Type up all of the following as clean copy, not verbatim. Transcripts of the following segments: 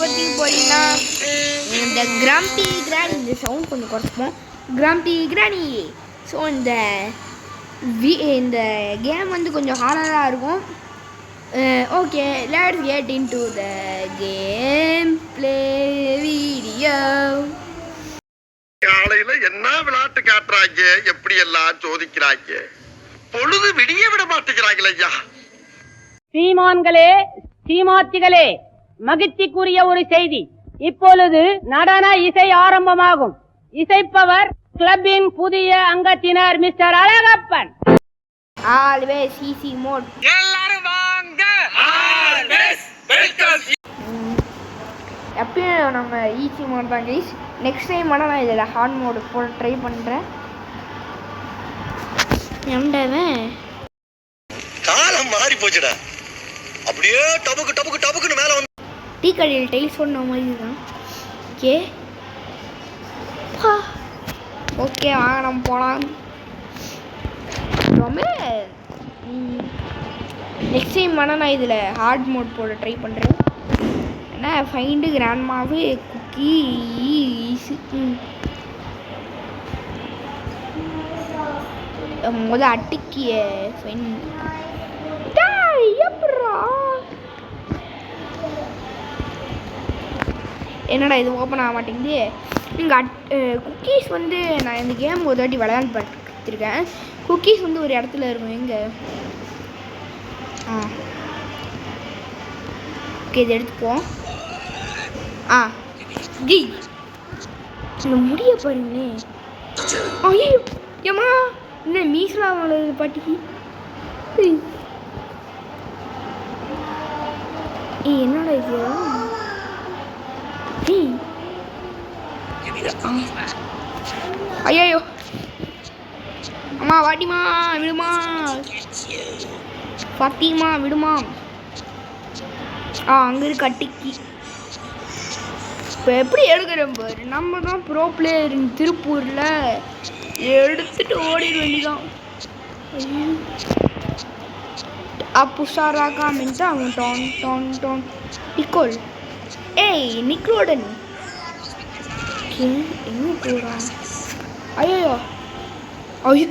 பற்றி போறீங்கன்னா இந்த கிராம்பி கிராணி, இந்த சவுண்ட் கொஞ்சம் குறைச்சிப்போம். கிராம்பி கிராணி. ஸோ இந்த கேம் வந்து கொஞ்சம் ஹார்டாக இருக்கும். Okay, let's get into the game play video. காலையில என்ன விளையாட்டு காட்டுறாங்க, எப்படி எல்லாம் சோதிக்கிறாங்க, பொழுது விடிய விட மாட்டேங்கிறாங்களே ஐயா. சீமான்களே, சீமாத்திகளே, மகிழ்ச்சிக்குரிய ஒரு செய்தி. இப்பொழுது நடன இசை ஆரம்பமாகும். இசைப்பவர் கிளப்பின் புதிய அங்கத்தினர் mister Alagappan. Always easy mode. எல்லாரும் வாங்க. Always welcome. எப்பயும் நம்ம ஈஸி மோட் தான் கைஸ். நெக்ஸ்ட் டைம் ஆனால் நான் இதில் ஹார்ட் மோடு போட ட்ரை பண்ணுறேன். எண்டவன் காலம் மாறி போச்சுடா. அப்படியே டபுக்கு டபுக்கு டபுக்குன்னு மேல வந்து டீ கடையில் டைல்ஸ் சொன்ன மாதிரி தான். ஓகே ஓகே, வாங்க நம்ம போகலாம். ரொம்ப நெக்ஸ்ட் டைம் ஆனால் நான் இதில் ஹார்ட் மோட் போட ட்ரை பண்ணுறேன். ஏன்னா ஃபைண்டு கிராண்ட்மாவு குக்கீஸ் அட்டிக்கிய ஃபைன் எப்படா. என்னடா இது ஓப்பன் ஆக மாட்டேங்குது. நீங்கள் குக்கீஸ் வந்து நான் இந்த கேம் ஒரு வாட்டி விளையாண்டு பார்த்துருக்கேன். குக்கீஸ் வந்து ஒரு இடத்துல இருக்கும். எங்கே ஓகே, இது எடுத்துப்போம். ஜி இந்த முடிய பாருங்களே. ஐயோ ஏமா என்ன மீசலாம் வளருது பாட்டிக்கு. என்னடா இது? ஐயோ அம்மா வாட்டிமா விடுமா, பாட்டிமா விடுமா. அங்கே இருக்கு அட்டிக்கி. இப்போ எப்படி எடுக்கிறேன் பாரு. நம்ம தான் ப்ரோ பிளேயர் திருப்பூரில். எடுத்துட்டு ஓடிட வேண்டிதான். புஷாராக்கா மின்ட்டு அவன் டான் டான் டான் நிக்கோல். ஏய் நிக்ரோடன் எங்கே போகிறான்? ஐயோ ஐயோ,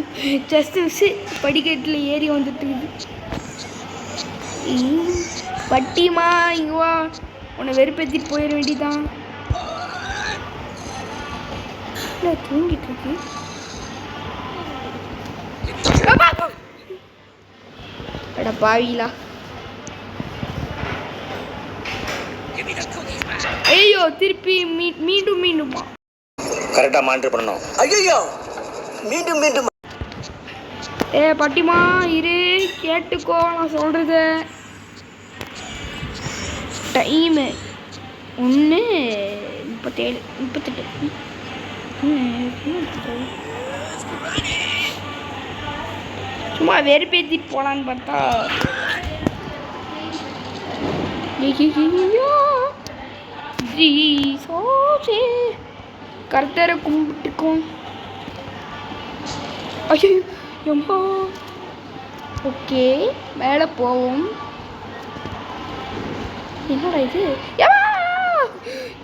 ஜஸ்ட் மிஸ்ஸு. படிக்கட்டில் ஏறி வந்துட்டு பட்டிமா இங்கே வா. உன்னை வெறுப்பேற்றிட்டு போயிட வேண்டிதான். இல்லை தூங்கிட்டு இருக்கு. அட பாவிலா. ஐயோ திருப்பி மீண்டும் மீண்டுமா கரெக்டா மானிட்டர் பண்ணணும். ஐயோ மீண்டும் மீண்டும். பட்டிமா இரு, கேட்டுக்கோ நான் சொல்றது. டைமு 1:37 38. சும்மா வெறுப்பேற்றிட்டு போகலான்னு பார்த்தா கர்த்தரை கும்பிட்டுக்கும். ஐயோ எம்மா. ஓகே மேலே போவோம். என்னடா இது?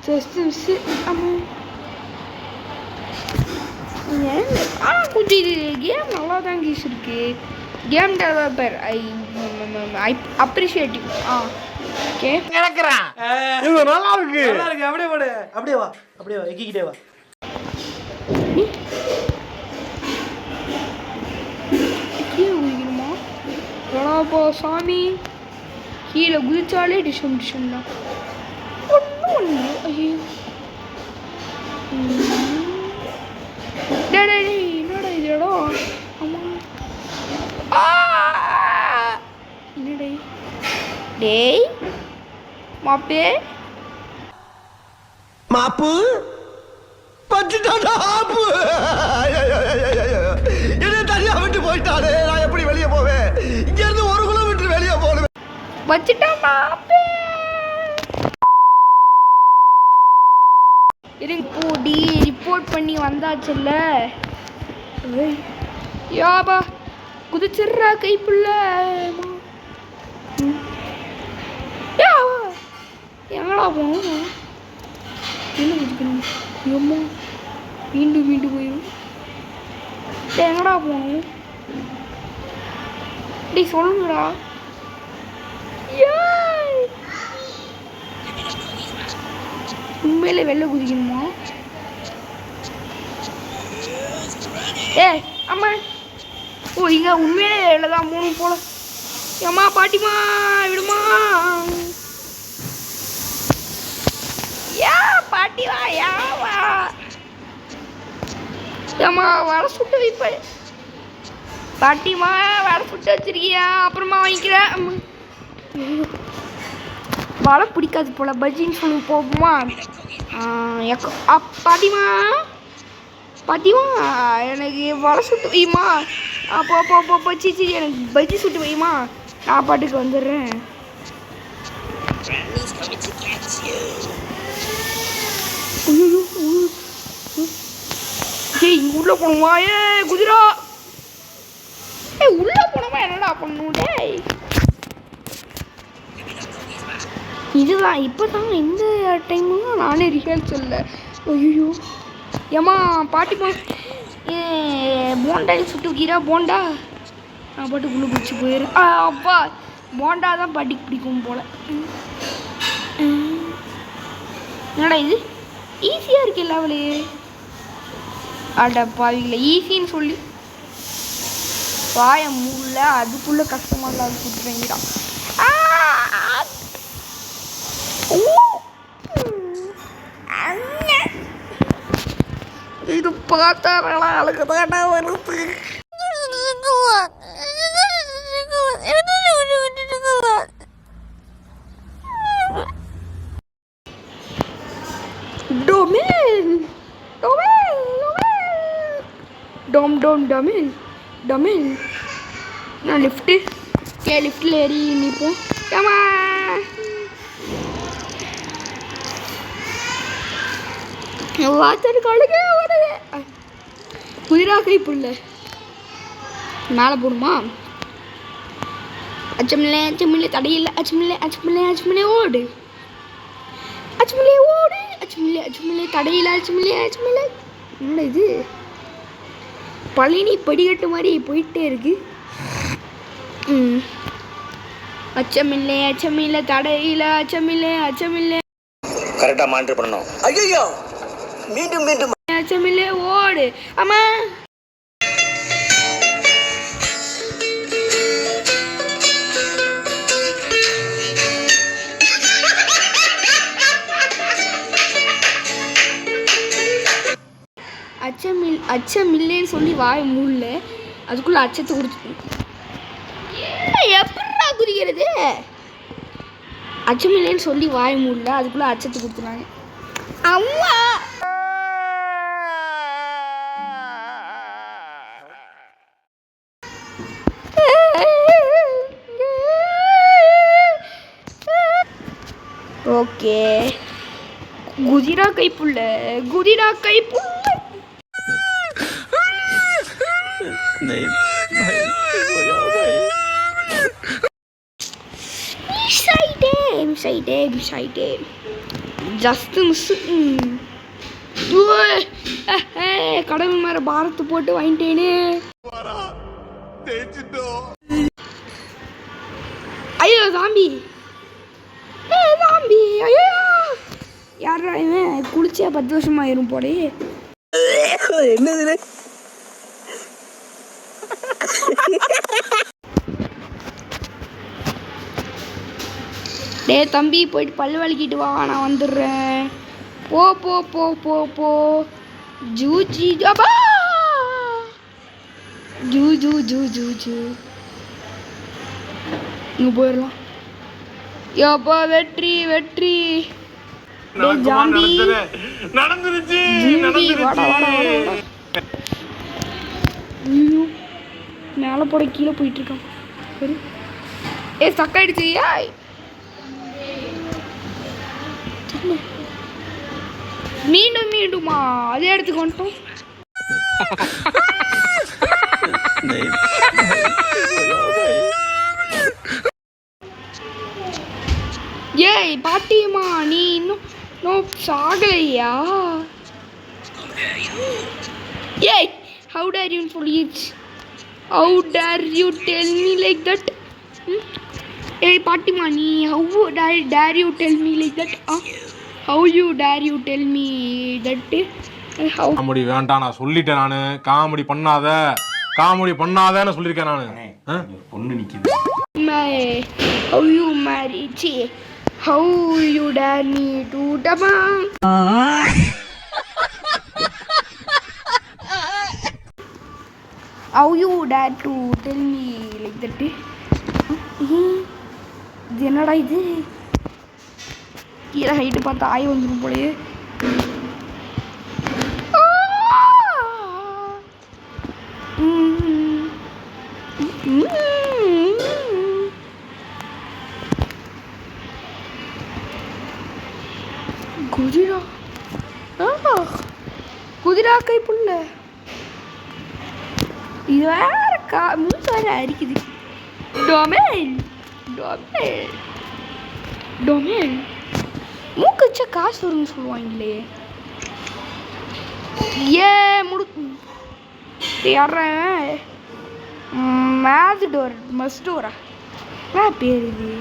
Just miss. கொஞ்சம் இது கேம் நல்லா தான் கீஸ் இருக்கு. கேம் டெவலப்பர் ஐ அப்ரிஷியேட்டிவ். ஓகே நடக்கிறான். இது நல்லா இருக்கு. நல்லா இருக்கு. அப்படியே போடு. அப்படியே வா. அப்படியே வா. எக்கிக்கிட்டே வா. கீழே குதிக்கணுமா? வேணாப்பா சாமி. கீழே குதிச்சாலே டிஷம் டிஷம் தான். ஒன்றும் ஐயோ என்னடா இது இடம்? ஆமாம் என்னடே டேய் மாப்பே மாப்பு பச்சுட்டாடா. ஆப்பு என்ன தனியா விட்டு போயிட்டாரு. நான் எப்படி வெளியே போவேன்? இங்க இருந்து 1 கிலோமீட்டர் வெளியே போவேன். வச்சுட்டா மாப்பே. இருப்போடி ரிப்போர்ட் பண்ணி வந்தாச்சுல்ல. யாபா குதிச்சிடுறா கைப்புள்ள. எங்களா போகணும்? என்ன குதிக்கணும்? எம்மா மீண்டும் மீண்டும் போயிடும். எங்கடா போகணும்? டேய் சொல்லுங்கடா. உண்மையிலே வெளில குதிக்கணுமா? அம்மா ஓ இங்க உண்மையிலே வெளில தான் மூணு போல. ஏம்மா பாட்டிமா விடுமா? பாட்டிவா யாவா ஏம்மா வர சுட்டு வைப்ப. பாட்டிமா வர சுட்டு வச்சிருக்கியா? அப்புறமா வாங்கிக்கிறேன். வலை பிடிக்காது போல பஜ்ஜின்னு சொல்லி போகுமா? பாட்டிமா பாட்டிமா எனக்கு வலை சுட்டு வைமா. அப்போ சீச்சி எனக்கு பஜ்ஜி சுட்டு வைமா. நான் பாட்டுக்கு வந்துடுறேன். இங்க உள்ள போகணுமா? குதிரா உள்ள போனோமா? என்னடா பண்ணும்? இதுதான் இப்போ தான் இந்த டைம்லாம் நானே ரிஹர்சல்ல. ஐயோ ஏம்மா பாட்டிமா போண்டா சுட்டு வைக்கிறா போண்டா. நான் பாட்டு உள்ள பிடிச்சி போயிடுறேன். அப்பா போண்டா தான் பாட்டிக்கு பிடிக்கும் போல. என்னடா இது ஈஸியாக இருக்கு எல்லாவளே. அட பாவிங்கள ஈஸின்னு சொல்லி வாய மூல அதுக்குள்ளே கஷ்டமாக இல்லாத கொடுத்துருங்கடா. இது பார்த்தாரா அழகுதானா வருது. டொமின் டொமின் டொம் டொம் டொமின் டொமின். நான் லிஃப்ட்டு லிஃப்ட்டில் ஏறி நிற்போம். ஏமா வாத்தர் கழுகே வருது. குதிரா கைப்புள்ள மேலே போடுமா? அச்சமில்லை அச்சமில்லை தடையில்லை அச்சமில்லை அச்சமில்லை அச்சமில்லை ஓடு அச்சமில்லை ஓடு அச்சமில்லை அச்சமில்லை தடையில்லை அச்சமில்லை அச்சமில்லை. என்னடா இது பழனி படிக்கட்டு மாதிரி போயிட்டே இருக்கு. அச்சமில்லை அச்சமில்லை தடையில்லை அச்சமில்லை அச்சமில்லை. கரெக்டா மானிட்டர் பண்ணணும். ஐயோ மீண்டும் மீண்டும் அச்சமில்லை ஓடு. அம்மா அச்சமில்லைன்னு சொல்லி வாய் மூடல. அதுக்குள்ள அச்சத்தை கொடுத்து எப்படா குதிக்கிறது? அச்சமில்லைன்னு சொல்லி வாய் மூடல. அதுக்குள்ள அச்சத்தை கொடுத்துறாங்க. அம்மா ஓகே குதிரா கைப்புள்ள குதிரா கைப்புள்ள. Just miss. கடவுள் மேல பாரத்து போட்டு வாங்கிட்டேனே. ஐயோ சாம்பி சாம்பி ஐயோ யாரா இவன்? குளிச்சா 10 வருஷமா ஆயிரும் போலே. என்னது டே தம்பி போயிட்டு பல்லு வலிக்கிட்டு வா, நான் வந்துடுறேன். போ போ போ போ போ ஜூஜி ஜபா ஜூ ஜூ ஜூ ஜூ ஜூ. இங்கே போயிடலாம். யோப்பா வெற்றி வெற்றி. ஜாம்பி நடந்துருச்சு. வாடா வாடா வாடா. ஐயோ மேலே போட கீழே போயிட்டு இருக்கான். சரி ஸ்டக்காயிடுச்சு. யாய் மீண்டும் மீண்டுமா அதே இடத்துக்கு வந்துட்டோம். ஏய் பாட்டியம்மா நீ நோ சாகலையா? ஏய், how dare you police? How dare you tell me like that? ஏய் பாட்டிமா, நீ how dare you tell me like that? How you dare you tell me that? How? Comedy வேண்டாம், நான் சொல்லிட்டேன். நானு காமெடி பண்ணாதன்னு சொல்லியிருக்கேன் நானு. பொண்ணு நிக்குது. How you married? How you dare me to dama? How you dare to tell me like that? இது என்னடா இது? கீழே ஹைட்டு பார்த்தா ஆய் வந்துடும் போலயே. குதிரா, குதிரா கை புள்ள. இது வேற மூச்சு வேற அரிக்குது. டொமேல் டொமேல் டொமேல் மூக்கு வச்சா காசு வரும்னு சொல்லுவாங்களே. ஏ யார மேத்டோர் மஸ்டோரா பேர் இது?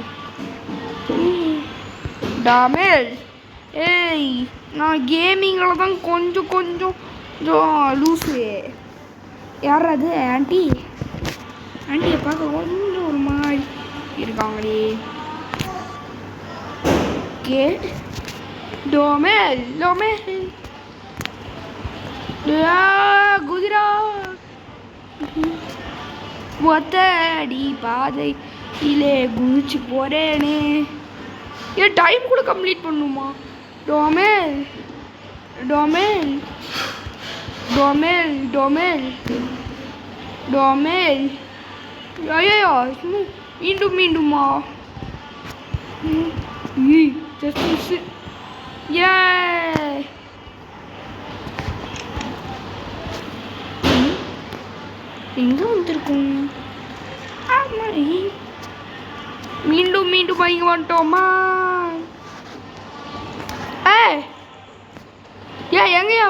டொமேல். ஏய், நான் கேமிங்கில் தான் கொஞ்சம் லூஸு. யார் அது? ஆண்டி. ஆண்டியை பார்க்க கொஞ்சம் ஒரு மாதிரி இருக்காங்களே. கே டொமேல் டொமேல் குதிரா ஒத்தடி பாதை இல்லே குதிச்சு போறேனே. ஏன் டைம் கூட கம்ப்ளீட் பண்ணுமா? டொமேல் டொமேல் டொமேல் டொமேல் டொமேல். ஐயோ, மீண்டுமா? ஜஸ்ட் ஏ எங்க வந்திருக்கும்? மீண்டும் இங்க வந்துட்டோமா? ஏ எங்கயா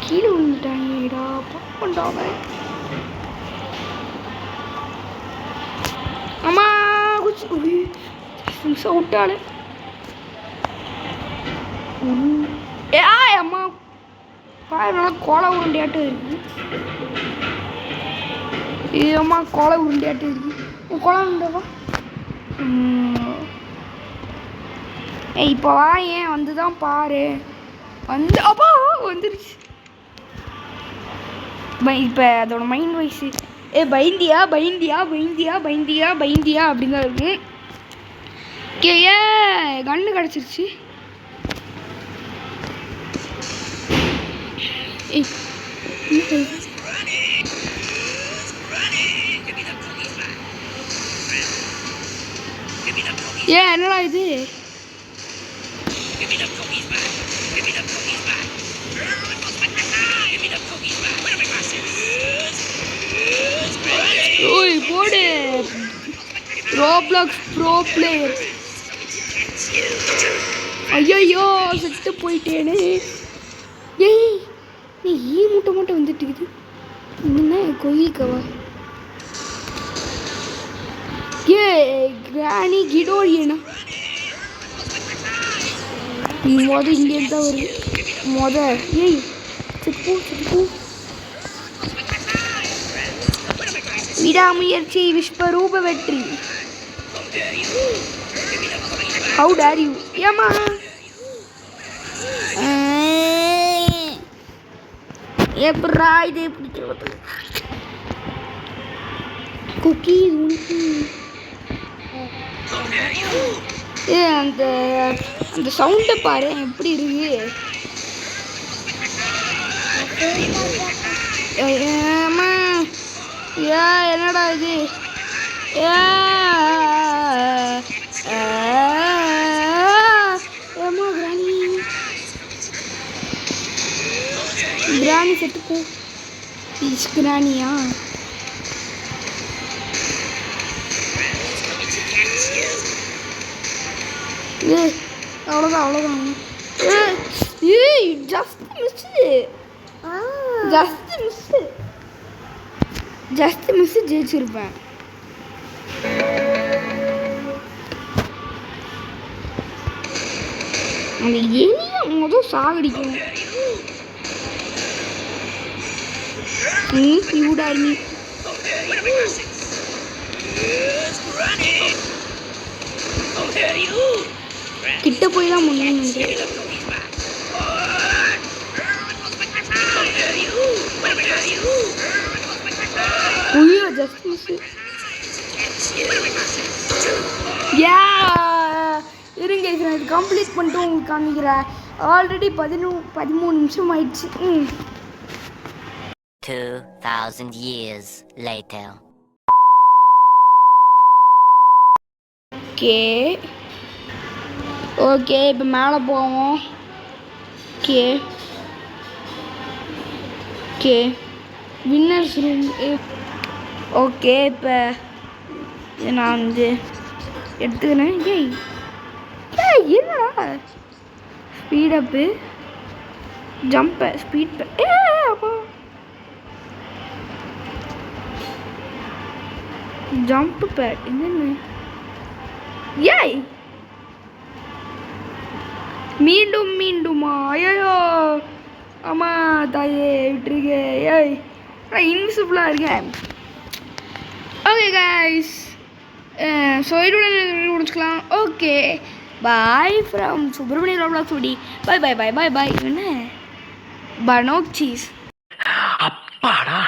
கீழே விழுந்துட்டாங்கடா. பாப்பண்டாவ அம்மா குச்சி விட்டால. ஏ அம்மா பாரு, நல்லா கோலை உருண்டையாட்டம் இருக்கு. ஏம்மா கோலை உருண்டையாட்டம் இருக்கு. கோலை உருண்டவா? ஏய் இப்போ வா, ஏன் வந்து தான் பாரு. வந்து அப்பா வந்துருச்சு. இப்போ அதோட மைண்ட் வாய்ஸு பயந்தியா அப்படின்னு தான் இருக்கு. கண்ணு கிடச்சிருச்சு. என்னடா இது? ஓய் போடு. Roblox bro player. ஐயோ செத்து போயிட்டேனே. ஏய், நீ மூட்டை வந்துட்டு இருக்குது. என்ன கோயிலுக்கவா? ஏ கிராணி கிடோரியனா? நீ இங்கேருந்து தான் வருது. ஏய் செத்து விடாமுயற்சி விஸ்வரூப வெற்றி. How dare you? ஏமா எப்படா இது பிடிச்சிருவது? குக்கி அந்த சவுண்டை பாரு எப்படி இருக்கு. என்னடா இது? கிராணி செத்துப்போ. கிராணியா? ஏய் அவ்வளோதான் அவ்வளோதான். ஏய் ஜஸ்ட் மிஸ்ஸு, ஜஸ்ட் மிஸ்ஸு ஜெயிச்சிருப்பேன். அந்த எலியை முதல் சாகடிக்கணும். இவடார் நீ கிட்ட போய் தான் முன்னாடி ஜஸ்ட் மிஸ். இருங்க இது கம்ப்ளீட் பண்ணிட்டு உங்களுக்கு காமிக்கிறேன். ஆல்ரெடி 13 நிமிஷம் ஆயிடுச்சு. 2000 years later. ஓகே இப்போ மேலே போவோம். Okay winners room. ஓகே இப்போ நான் வந்து எடுத்துக்கிறேன். என்னடா ஸ்பீடப்பு ஜம்ப்பு ஸ்பீட் அப்போ ஜம்ப் பேட் என்னென்ன ஏய் மீண்டும் மீண்டுமா? ஐயோ ஆமாம் தாயே விட்டுருக்கே. ஏய் நான் இன்விசிபிளாக இருக்கேன். ஓகே கைஸ் ஸோ இதோட முடிச்சுக்கலாம். Okay bye from Subramania Roblox வீடி. Bye bye bye bye bye. என்ன பனோக் சீஸ் அப்பாடா.